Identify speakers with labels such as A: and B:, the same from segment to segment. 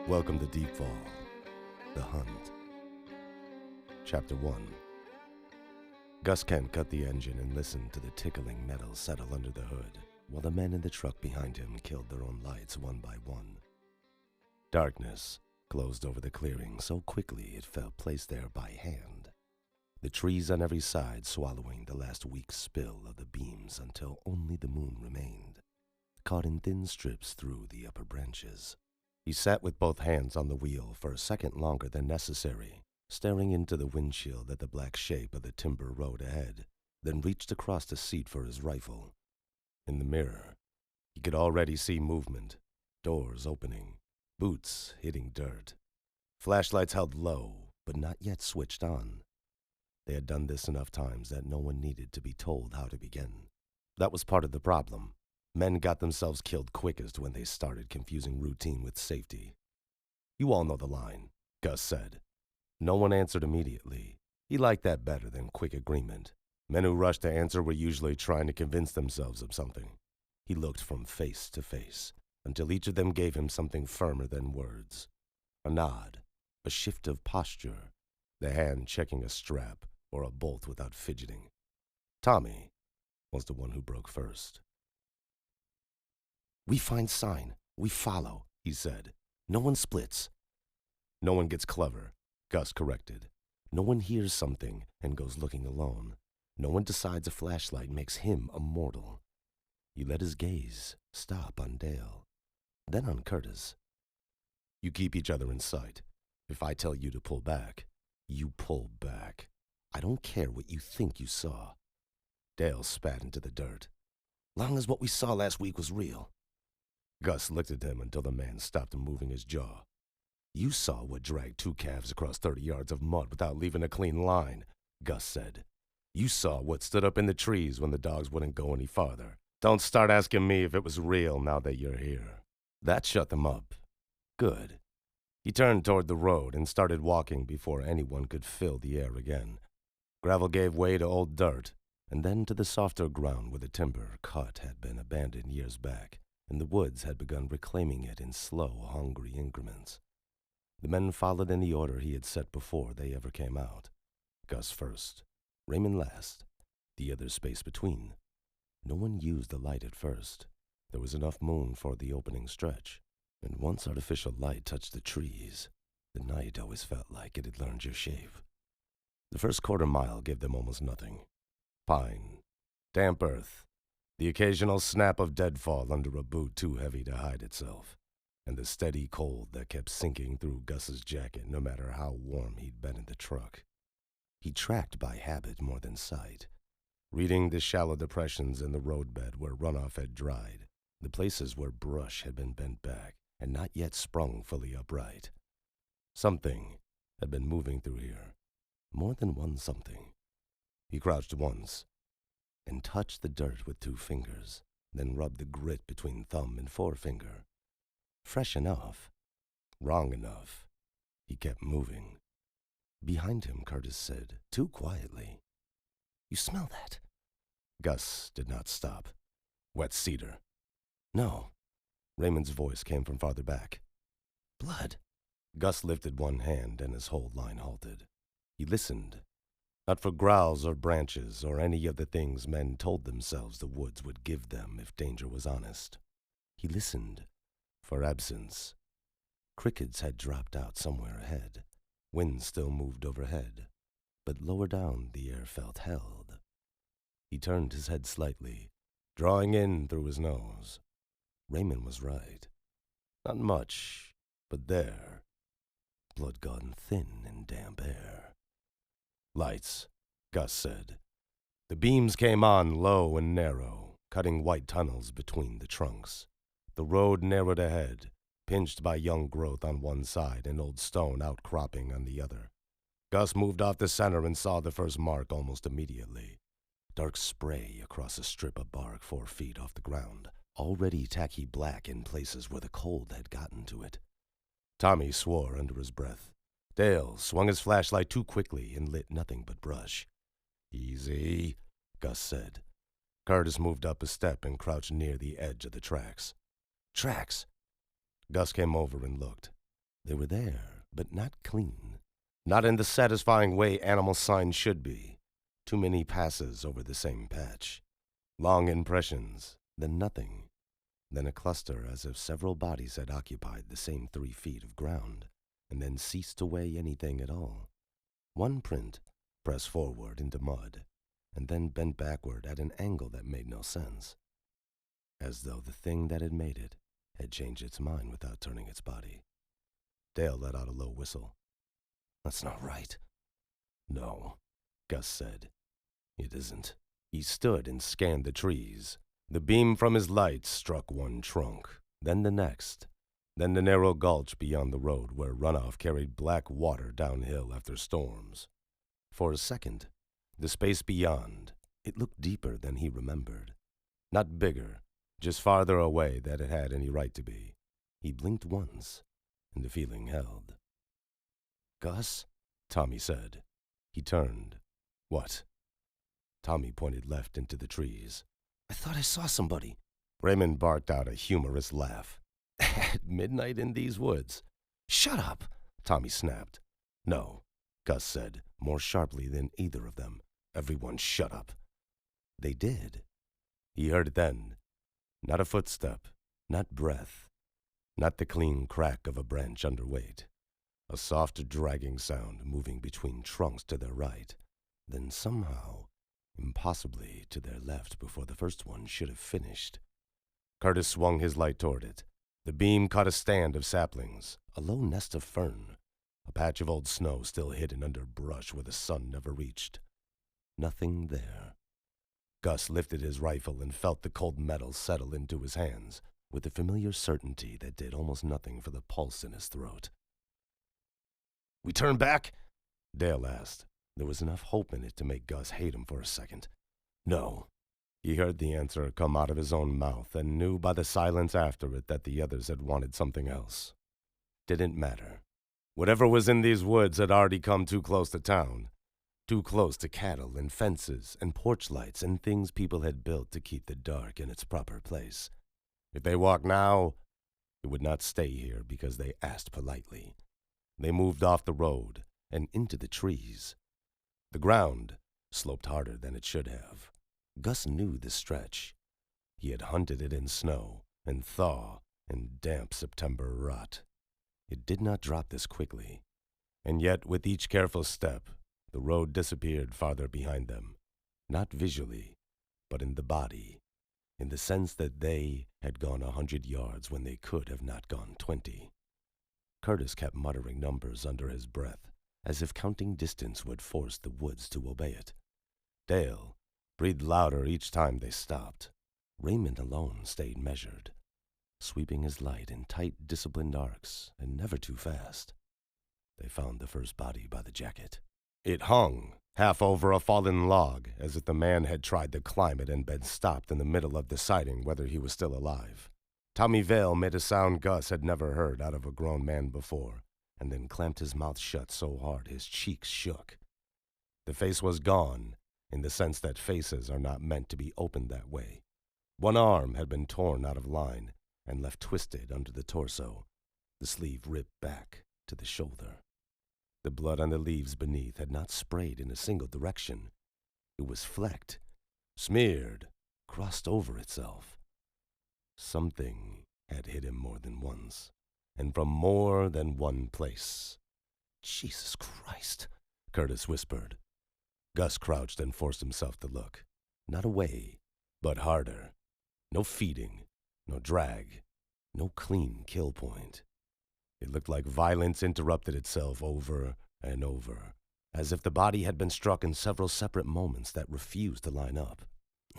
A: Welcome to DeepFall, The Hunt. Chapter 1. Gus Kent cut the engine and listened to the tickling metal settle under the hood, while the men in the truck behind him killed their own lights one by one. Darkness closed over the clearing so quickly it felt placed there by hand, the trees on every side swallowing the last weak spill of the beams until only the moon remained, caught in thin strips through the upper branches. He sat with both hands on the wheel for a second longer than necessary, staring into the windshield at the black shape of the timber road ahead, then reached across the seat for his rifle. In the mirror, he could already see movement, doors opening, boots hitting dirt, flashlights held low but not yet switched on. They had done this enough times that no one needed to be told how to begin. That was part of the problem. Men got themselves killed quickest when they started confusing routine with safety. "You all know the line," Gus said. No one answered immediately. He liked that better than quick agreement. Men who rushed to answer were usually trying to convince themselves of something. He looked from face to face until each of them gave him something firmer than words. A nod, a shift of posture, the hand checking a strap or a bolt without fidgeting. Tommy was the one who broke first. "We find sign. We follow," he said. "No one splits." "No one gets clever," Gus corrected. "No one hears something and goes looking alone. No one decides a flashlight makes him immortal." He let his gaze stop on Dale, then on Curtis. "You keep each other in sight. If I tell you to pull back, you pull back. I don't care what you think you saw." Dale spat into the dirt. "Long as what we saw last week was real." Gus looked at him until the man stopped moving his jaw. "You saw what dragged two calves across 30 yards of mud without leaving a clean line," Gus said. "You saw what stood up in the trees when the dogs wouldn't go any farther. Don't start asking me if it was real now that you're here." That shut them up. Good. He turned toward the road and started walking before anyone could fill the air again. Gravel gave way to old dirt, and then to the softer ground where the timber cut had been abandoned years back, and the woods had begun reclaiming it in slow, hungry increments. The men followed in the order he had set before they ever came out. Gus first, Raymond last, the others spaced between. No one used the light at first. There was enough moon for the opening stretch, and once artificial light touched the trees, the night always felt like it had learned your shape. The first quarter mile gave them almost nothing. Pine, damp earth, the occasional snap of deadfall under a boot too heavy to hide itself, and the steady cold that kept sinking through Gus's jacket no matter how warm he'd been in the truck. He tracked by habit more than sight, reading the shallow depressions in the roadbed where runoff had dried, the places where brush had been bent back and not yet sprung fully upright. Something had been moving through here, more than one something. He crouched once and touched the dirt with 2 fingers, then rubbed the grit between thumb and forefinger. Fresh enough, wrong enough. He kept moving. Behind him, Curtis said, too quietly, "You smell that?" Gus did not stop. "Wet cedar." "No." Raymond's voice came from farther back. "Blood." Gus lifted one hand and his whole line halted. He listened. Not for growls or branches or any of the things men told themselves the woods would give them if danger was honest. He listened for absence. Crickets had dropped out somewhere ahead. Wind still moved overhead, but lower down the air felt held. He turned his head slightly, drawing in through his nose. Raymond was right. Not much, but there. Blood gone thin in damp air. "Lights," Gus said. The beams came on low and narrow, cutting white tunnels between the trunks. The road narrowed ahead, pinched by young growth on one side and old stone outcropping on the other. Gus moved off the center and saw the first mark almost immediately. Dark spray across a strip of bark 4 feet off the ground, already tacky black in places where the cold had gotten to it. Tommy swore under his breath. Dale swung his flashlight too quickly and lit nothing but brush. "Easy," Gus said. Curtis moved up a step and crouched near the edge of the tracks. "Tracks!" Gus came over and looked. They were there, but not clean. Not in the satisfying way animal signs should be. Too many passes over the same patch. Long impressions, then nothing. Then a cluster as if several bodies had occupied the same 3 feet of ground, and then ceased to weigh anything at all. One print pressed forward into mud, and then bent backward at an angle that made no sense. As though the thing that had made it had changed its mind without turning its body. Dale let out a low whistle. "That's not right." "No," Gus said. "It isn't." He stood and scanned the trees. The beam from his light struck one trunk, then the next, then the narrow gulch beyond the road where runoff carried black water downhill after storms. For a second, the space beyond, it looked deeper than he remembered. Not bigger, just farther away than it had any right to be. He blinked once, and the feeling held. "Gus?" Tommy said. He turned. "What?" Tommy pointed left into the trees. "I thought I saw somebody." Raymond barked out a humorous laugh. "At midnight in these woods?" "Shut up!" Tommy snapped. "No," Gus said, more sharply than either of them. "Everyone shut up." They did. He heard it then. Not a footstep, not breath, not the clean crack of a branch under weight. A soft dragging sound moving between trunks to their right, then somehow, impossibly to their left before the first one should have finished. Curtis swung his light toward it. The beam caught a stand of saplings, a low nest of fern, a patch of old snow still hidden under brush where the sun never reached. Nothing there. Gus lifted his rifle and felt the cold metal settle into his hands with a familiar certainty that did almost nothing for the pulse in his throat. "We turn back?" Dale asked. There was enough hope in it to make Gus hate him for a second. "No." He heard the answer come out of his own mouth and knew by the silence after it that the others had wanted something else. Didn't matter. Whatever was in these woods had already come too close to town. Too close to cattle and fences and porch lights and things people had built to keep the dark in its proper place. If they walked now, it would not stay here because they asked politely. They moved off the road and into the trees. The ground sloped harder than it should have. Gus knew the stretch. He had hunted it in snow and thaw and damp September rot. It did not drop this quickly, and yet with each careful step, the road disappeared farther behind them, not visually, but in the body, in the sense that they had gone 100 yards when they could have not gone 20. Curtis kept muttering numbers under his breath, as if counting distance would force the woods to obey it. Dale breathed louder each time they stopped. Raymond alone stayed measured, sweeping his light in tight, disciplined arcs, and never too fast. They found the first body by the jacket. It hung, half over a fallen log, as if the man had tried to climb it and been stopped in the middle of deciding whether he was still alive. Tommy Vale made a sound Gus had never heard out of a grown man before, and then clamped his mouth shut so hard his cheeks shook. The face was gone, in the sense that faces are not meant to be opened that way. One arm had been torn out of line and left twisted under the torso, the sleeve ripped back to the shoulder. The blood on the leaves beneath had not sprayed in a single direction. It was flecked, smeared, crossed over itself. Something had hit him more than once, and from more than one place. "Jesus Christ," Curtis whispered. Gus crouched and forced himself to look. Not away, but harder. No feeding, no drag, no clean kill point. It looked like violence interrupted itself over and over, as if the body had been struck in several separate moments that refused to line up.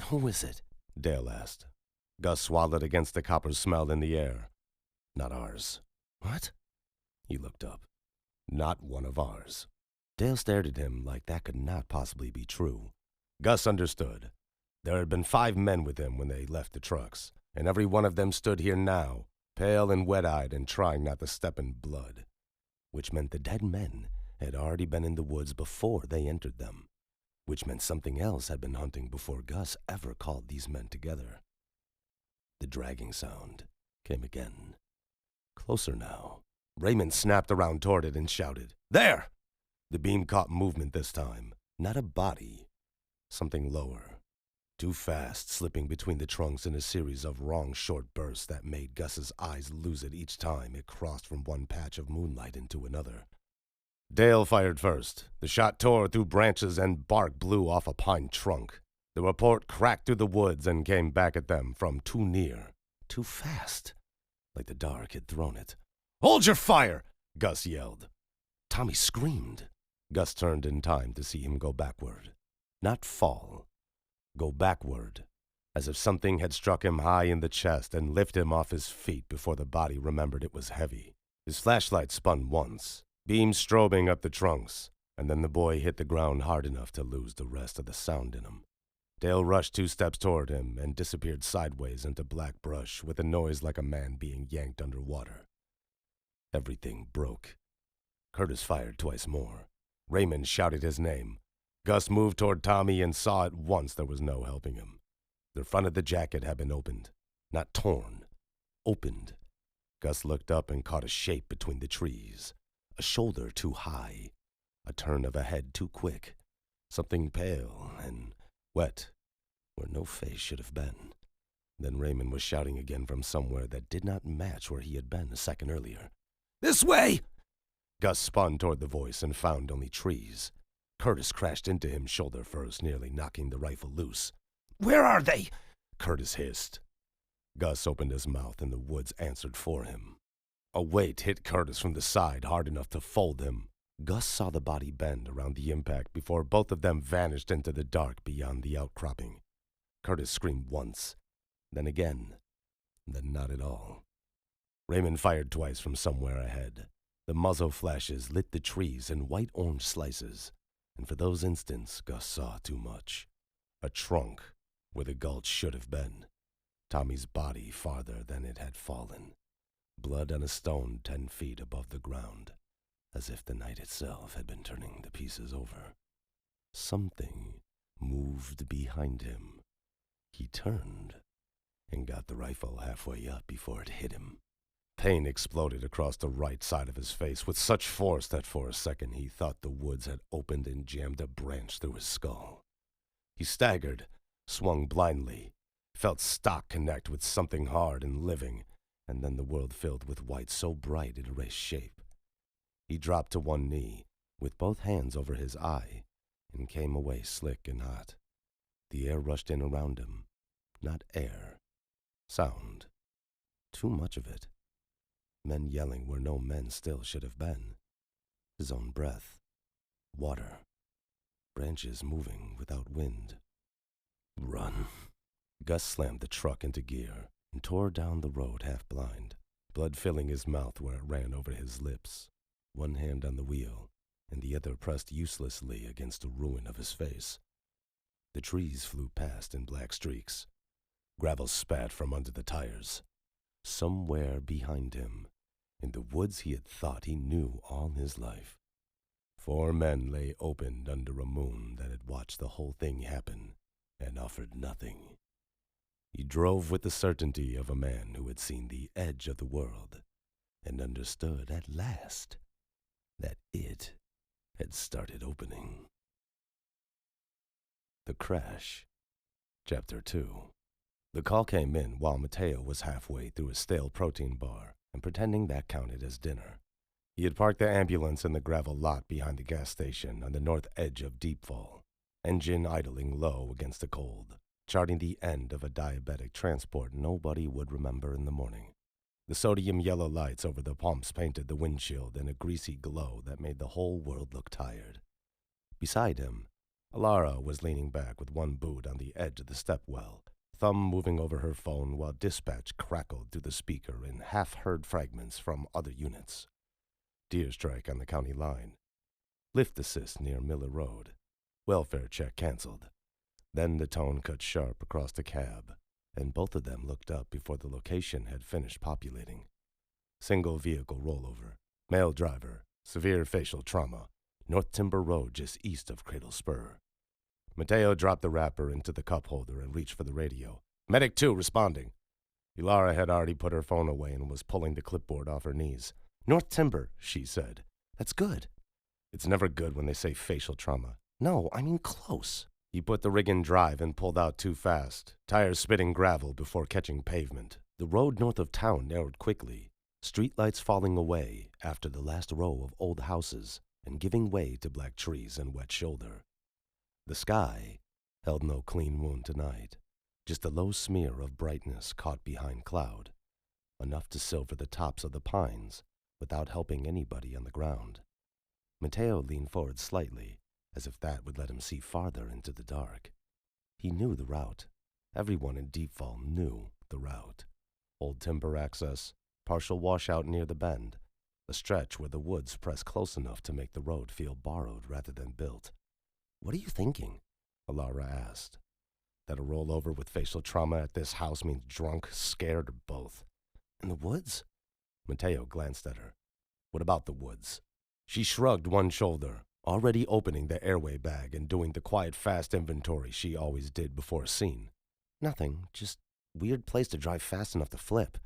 A: "Who is it?" Dale asked. Gus swallowed against the copper smell in the air. "Not ours." "What?" He looked up. "Not one of ours." Dale stared at him like that could not possibly be true. Gus understood. There had been 5 men with him when they left the trucks, and every one of them stood here now, pale and wet-eyed and trying not to step in blood, which meant the dead men had already been in the woods before they entered them, which meant something else had been hunting before Gus ever called these men together. The dragging sound came again, closer now, Raymond snapped around toward it and shouted, "There!" The beam caught movement this time. Not a body. Something lower. Too fast, slipping between the trunks in a series of wrong short bursts that made Gus's eyes lose it each time it crossed from one patch of moonlight into another. Dale fired first. The shot tore through branches and bark blew off a pine trunk. The report cracked through the woods and came back at them from too near. Too fast. Like the dark had thrown it. "Hold your fire!" Gus yelled. Tommy screamed. Gus turned in time to see him go backward. Not fall. Go backward, as if something had struck him high in the chest and lifted him off his feet before the body remembered it was heavy. His flashlight spun once, beam strobing up the trunks, and then the boy hit the ground hard enough to lose the rest of the sound in him. Dale rushed 2 steps toward him and disappeared sideways into black brush with a noise like a man being yanked underwater. Everything broke. Curtis fired twice more. Raymond shouted his name. Gus moved toward Tommy and saw at once there was no helping him. The front of the jacket had been opened. Not torn. Opened. Gus looked up and caught a shape between the trees. A shoulder too high. A turn of a head too quick. Something pale and wet, where no face should have been. Then Raymond was shouting again from somewhere that did not match where he had been a second earlier. "This way!" Gus spun toward the voice and found only trees. Curtis crashed into him shoulder first, nearly knocking the rifle loose. "Where are they?" Curtis hissed. Gus opened his mouth and the woods answered for him. A weight hit Curtis from the side hard enough to fold him. Gus saw the body bend around the impact before both of them vanished into the dark beyond the outcropping. Curtis screamed once, then again, then not at all. Raymond fired twice from somewhere ahead. The muzzle flashes lit the trees in white-orange slices, and for those instants Gus saw too much. A trunk where the gulch should have been. Tommy's body farther than it had fallen. Blood on a stone 10 feet above the ground, as if the night itself had been turning the pieces over. Something moved behind him. He turned and got the rifle halfway up before it hit him. Pain exploded across the right side of his face with such force that for a second he thought the woods had opened and jammed a branch through his skull. He staggered, swung blindly, felt stock connect with something hard and living, and then the world filled with white so bright it erased shape. He dropped to one knee, with both hands over his eye, and came away slick and hot. The air rushed in around him. Not air. Sound. Too much of it. Men yelling where no men still should have been. His own breath. Water. Branches moving without wind. Run. Gus slammed the truck into gear and tore down the road half blind, blood filling his mouth where it ran over his lips. One hand on the wheel, and the other pressed uselessly against the ruin of his face. The trees flew past in black streaks. Gravel spat from under the tires. Somewhere behind him, in the woods he had thought he knew all his life, 4 men lay opened under a moon that had watched the whole thing happen and offered nothing. He drove with the certainty of a man who had seen the edge of the world and understood at last that it had started opening. The Crash, Chapter 2. The call came in while Mateo was halfway through a stale protein bar and pretending that counted as dinner. He had parked the ambulance in the gravel lot behind the gas station on the north edge of DeepFall, engine idling low against the cold, charting the end of a diabetic transport nobody would remember in the morning. The sodium yellow lights over the pumps painted the windshield in a greasy glow that made the whole world look tired. Beside him, Elara was leaning back with one boot on the edge of the stepwell, thumb moving over her phone while dispatch crackled through the speaker in half-heard fragments from other units. Deer strike on the county line. Lift assist near Miller Road. Welfare check canceled. Then the tone cut sharp across the cab, and both of them looked up before the location had finished populating. Single vehicle rollover. Male driver. Severe facial trauma. North Timber Road just east of Cradle Spur. Mateo dropped the wrapper into the cup holder and reached for the radio. Medic 2 responding. Elara had already put her phone away and was pulling the clipboard off her knees. North Timber, she said. That's good. It's never good when they say facial trauma. No, I mean close. He put the rig in drive and pulled out too fast, tires spitting gravel before catching pavement. The road north of town narrowed quickly, streetlights falling away after the last row of old houses and giving way to black trees and wet shoulder. The sky held no clean moon tonight, just a low smear of brightness caught behind cloud, enough to silver the tops of the pines without helping anybody on the ground. Mateo leaned forward slightly, as if that would let him see farther into the dark. He knew the route. Everyone in DeepFall knew the route. Old timber access, partial washout near the bend, a stretch where the woods press close enough to make the road feel borrowed rather than built. What are you thinking? Elara asked. That a rollover with facial trauma at this house means drunk, scared, or both. In the woods? Mateo glanced at her. What about the woods? She shrugged one shoulder, already opening the airway bag and doing the quiet, fast inventory she always did before a scene. Nothing, just weird place to drive fast enough to flip.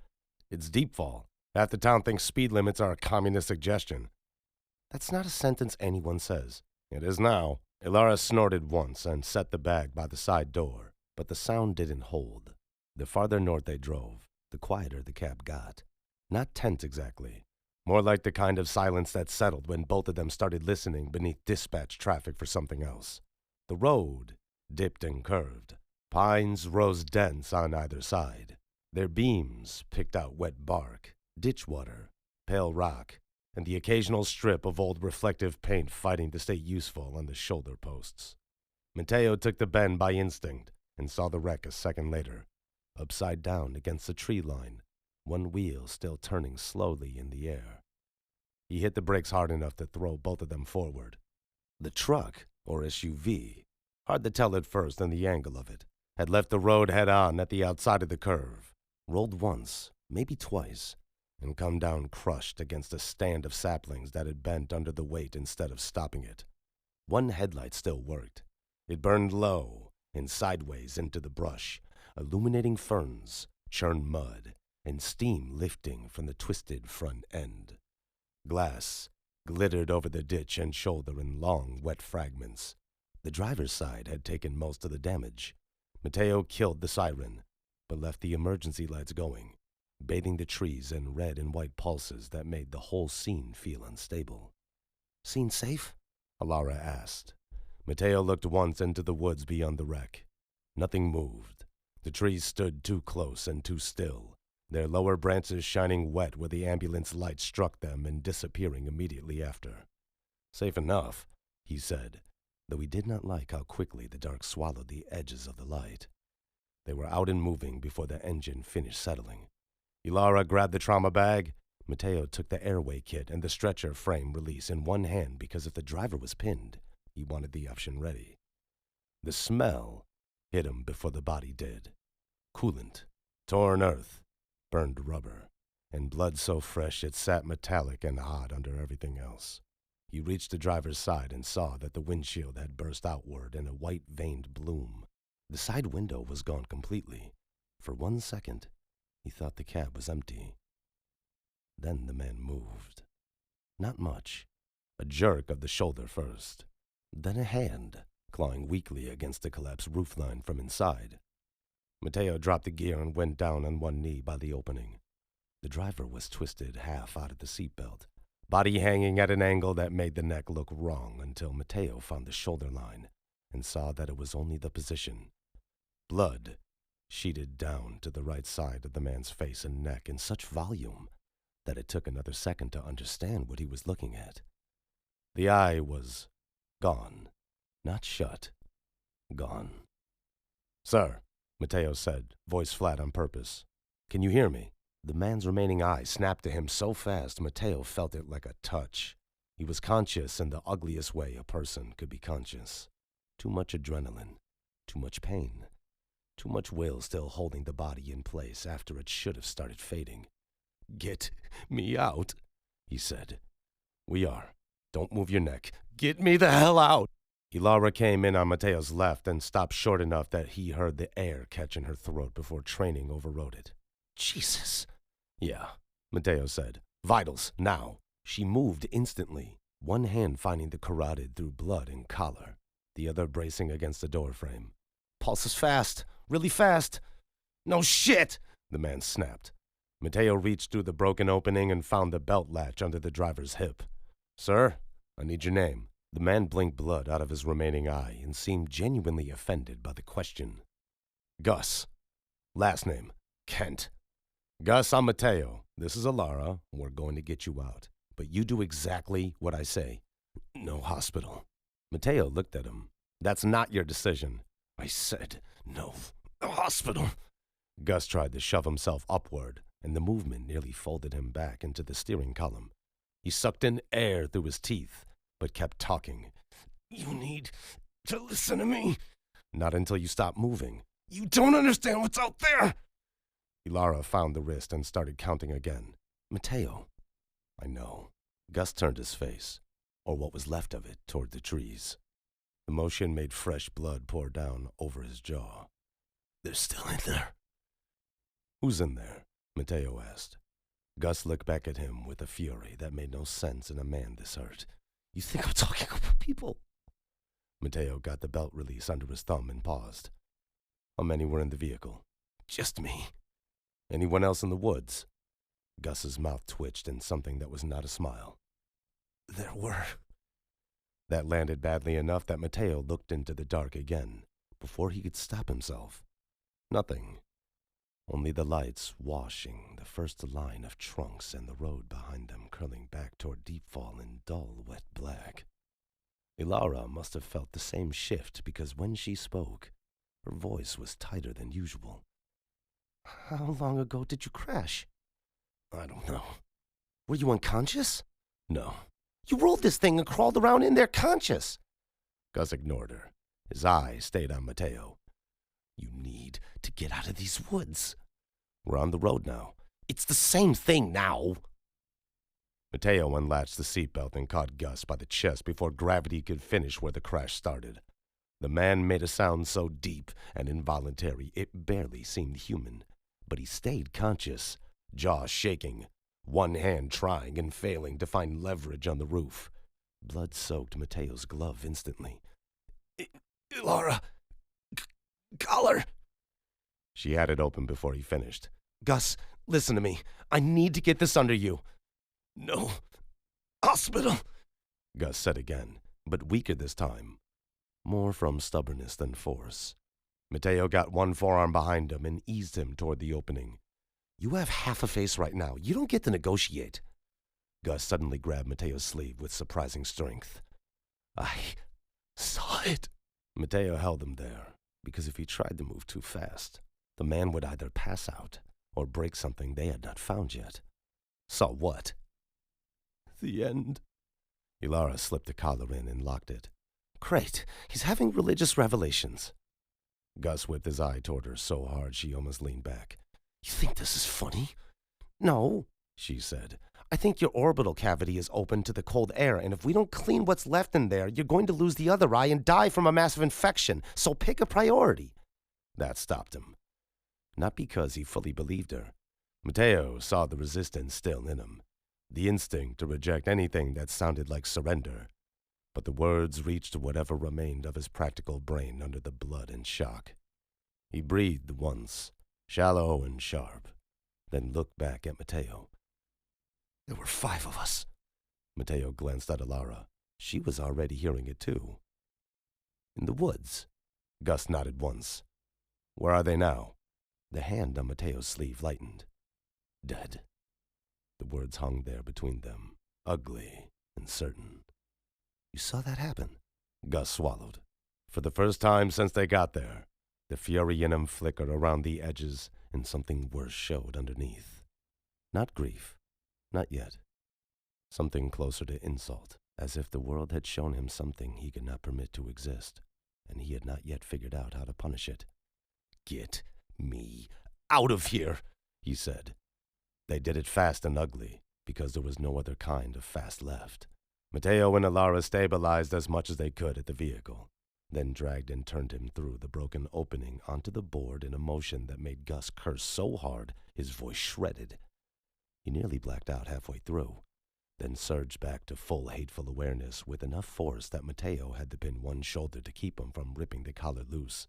A: It's DeepFall. Half the town thinks speed limits are a communist suggestion. That's not a sentence anyone says. It is now. Elara snorted once and set the bag by the side door, but the sound didn't hold. The farther north they drove, the quieter the cab got. Not tense exactly. More like the kind of silence that settled when both of them started listening beneath dispatch traffic for something else. The road dipped and curved. Pines rose dense on either side. Their beams picked out wet bark, ditch water, pale rock, and the occasional strip of old reflective paint fighting to stay useful on the shoulder posts. Mateo took the bend by instinct and saw the wreck a second later, upside down against the tree line, one wheel still turning slowly in the air. He hit the brakes hard enough to throw both of them forward. The truck, or SUV, hard to tell at first in the angle of it, had left the road head-on at the outside of the curve, rolled once, maybe twice, and come down crushed against a stand of saplings that had bent under the weight instead of stopping it. One headlight still worked. It burned low and sideways into the brush, illuminating ferns, churned mud, and steam lifting from the twisted front end. Glass glittered over the ditch and shoulder in long, wet fragments. The driver's side had taken most of the damage. Mateo killed the siren, but left the emergency lights going, bathing the trees in red and white pulses that made the whole scene feel unstable. Scene safe? Elara asked. Mateo looked once into the woods beyond the wreck. Nothing moved. The trees stood too close and too still, their lower branches shining wet where the ambulance light struck them and disappearing immediately after. Safe enough, he said, though he did not like how quickly the dark swallowed the edges of the light. They were out and moving before the engine finished settling. Elara grabbed the trauma bag. Mateo took the airway kit and the stretcher frame release in one hand because if the driver was pinned, he wanted the option ready. The smell hit him before the body did. Coolant, torn earth, burned rubber, and blood so fresh it sat metallic and hot under everything else. He reached the driver's side and saw that the windshield had burst outward in a white-veined bloom. The side window was gone completely. For 1 second, he thought the cab was empty. Then the man moved. Not much. A jerk of the shoulder first. Then a hand, clawing weakly against the collapsed roofline from inside. Mateo dropped the gear and went down on one knee by the opening. The driver was twisted half out of the seatbelt, body hanging at an angle that made the neck look wrong until Mateo found the shoulder line and saw that it was only the position. Blood sheeted down to the right side of the man's face and neck in such volume that it took another second to understand what he was looking at. The eye was gone, not shut, gone. "Sir," Mateo said, voice flat on purpose. "Can you hear me?" The man's remaining eye snapped to him so fast Mateo felt it like a touch. He was conscious in the ugliest way a person could be conscious. Too much adrenaline, too much pain, too much will still holding the body in place after it should have started fading. "Get me out," he said. "We are. Don't move your neck. Get me the hell out." Elara came in on Mateo's left and stopped short enough that he heard the air catch in her throat before training overrode it. "Jesus." "Yeah," Mateo said, Vitals, now. She moved instantly, one hand finding the carotid through blood and collar, the other bracing against the doorframe. Pulse is fast, really fast. No shit, the man snapped. Mateo reached through the broken opening and found the belt latch under the driver's hip. Sir, I need your name. The man blinked blood out of his remaining eye and seemed genuinely offended by the question. Gus. Last name, Kent. Gus, I'm Mateo. This is Elara. We're going to get you out. But you do exactly what I say. No hospital. Mateo looked at him. That's not your decision. I said no hospital. Gus tried to shove himself upward, and the movement nearly folded him back into the steering column. He sucked in air through his teeth, but kept talking. You need to listen to me. Not until you stop moving. You don't understand what's out there. Elara found the wrist and started counting again. Mateo. I know. Gus turned his face, or what was left of it, toward the trees. The motion made fresh blood pour down over his jaw. They're still in there. Who's in there? Mateo asked. Gus looked back at him with a fury that made no sense in a man this hurt. You think I'm talking about people? Mateo got the belt release under his thumb and paused. How many were in the vehicle? Just me. Anyone else in the woods? Gus's mouth twitched in something that was not a smile. There were. That landed badly enough that Mateo looked into the dark again, before he could stop himself. Nothing. Only the lights washing the first line of trunks and the road behind them curling back toward DeepFall in dull, wet black. Elara must have felt the same shift because when she spoke, her voice was tighter than usual. How long ago did you crash? I don't know. Were you unconscious? No. You rolled this thing and crawled around in there conscious. Gus ignored her. His eye stayed on Mateo. You need to get out of these woods. We're on the road now. It's the same thing now. Mateo unlatched the seatbelt and caught Gus by the chest before gravity could finish where the crash started. The man made a sound so deep and involuntary it barely seemed human. But he stayed conscious, jaw shaking, one hand trying and failing to find leverage on the roof. Blood soaked Mateo's glove instantly. Elara! Collar! She had it open before he finished. Gus, listen to me. I need to get this under you. No. Hospital! Gus said again, but weaker this time. More from stubbornness than force. Mateo got one forearm behind him and eased him toward the opening. You have half a face right now. You don't get to negotiate. Gus suddenly grabbed Mateo's sleeve with surprising strength. I saw it. Mateo held him there, because if he tried to move too fast, the man would either pass out or break something they had not found yet. Saw what? The end. Elara slipped the collar in and locked it. Great. He's having religious revelations. Gus whipped his eye toward her so hard she almost leaned back. You think this is funny? No, she said. I think your orbital cavity is open to the cold air, and if we don't clean what's left in there, you're going to lose the other eye and die from a massive infection, so pick a priority. That stopped him. Not because he fully believed her. Mateo saw the resistance still in him, the instinct to reject anything that sounded like surrender. But the words reached whatever remained of his practical brain under the blood and shock. He breathed once, shallow and sharp, then looked back at Mateo. There were 5 of us. Mateo glanced at Elara. She was already hearing it too. In the woods. Gus nodded once. Where are they now? The hand on Mateo's sleeve lightened. Dead. The words hung there between them, ugly and certain. You saw that happen? Gus swallowed. For the first time since they got there, the fury in him flickered around the edges and something worse showed underneath. Not grief. Not yet. Something closer to insult, as if the world had shown him something he could not permit to exist, and he had not yet figured out how to punish it. Get me out of here, he said. They did it fast and ugly, because there was no other kind of fast left. Mateo and Elara stabilized as much as they could at the vehicle, then dragged and turned him through the broken opening onto the board in a motion that made Gus curse so hard his voice shredded. He nearly blacked out halfway through, then surged back to full hateful awareness with enough force that Mateo had to pin one shoulder to keep him from ripping the collar loose.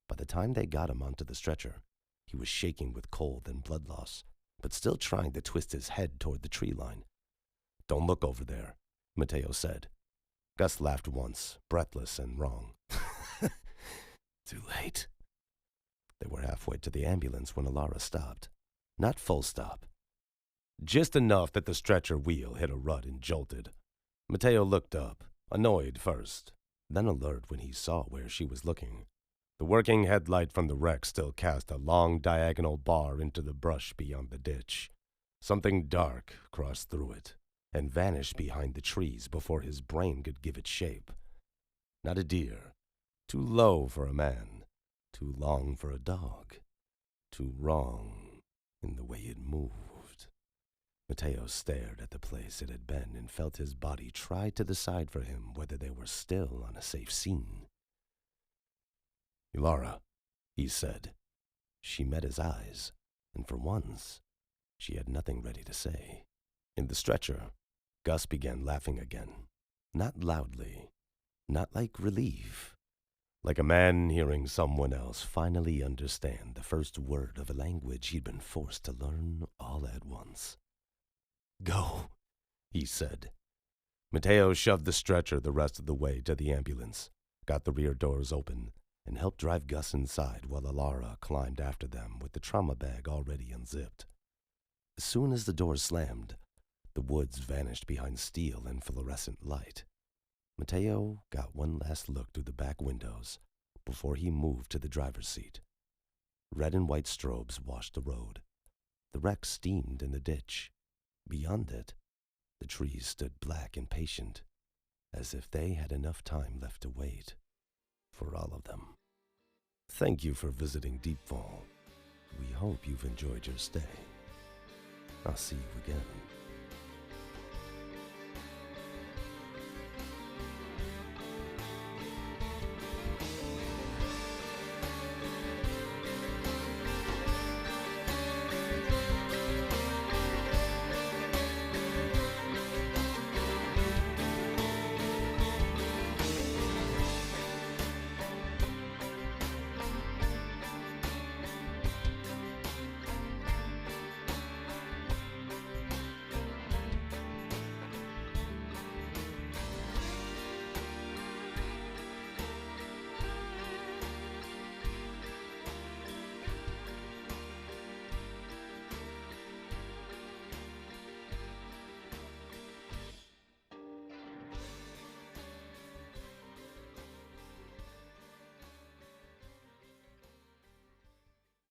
A: By the time they got him onto the stretcher, he was shaking with cold and blood loss, but still trying to twist his head toward the tree line. "Don't look over there," Mateo said. Gus laughed once, breathless and wrong. "Too late." They were halfway to the ambulance when Elara stopped. Not full stop. Just enough that the stretcher wheel hit a rut and jolted. Mateo looked up, annoyed first, then alert when he saw where she was looking. The working headlight from the wreck still cast a long diagonal bar into the brush beyond the ditch. Something dark crossed through it and vanished behind the trees before his brain could give it shape. Not a deer. Too low for a man. Too long for a dog. Too wrong in the way it moved. Mateo stared at the place it had been and felt his body try to decide for him whether they were still on a safe scene. "Elara," he said. She met his eyes, and for once, she had nothing ready to say. In the stretcher, Gus began laughing again. Not loudly, not like relief. Like a man hearing someone else finally understand the first word of a language he'd been forced to learn all at once. "Go," he said. Mateo shoved the stretcher the rest of the way to the ambulance, got the rear doors open, and helped drive Gus inside while Elara climbed after them with the trauma bag already unzipped. As soon as the doors slammed, the woods vanished behind steel and fluorescent light. Mateo got one last look through the back windows before he moved to the driver's seat. Red and white strobes washed the road. The wreck steamed in the ditch. Beyond it, the trees stood black and patient, as if they had enough time left to wait for all of them. Thank you for visiting DeepFall. We hope you've enjoyed your stay. I'll see you again.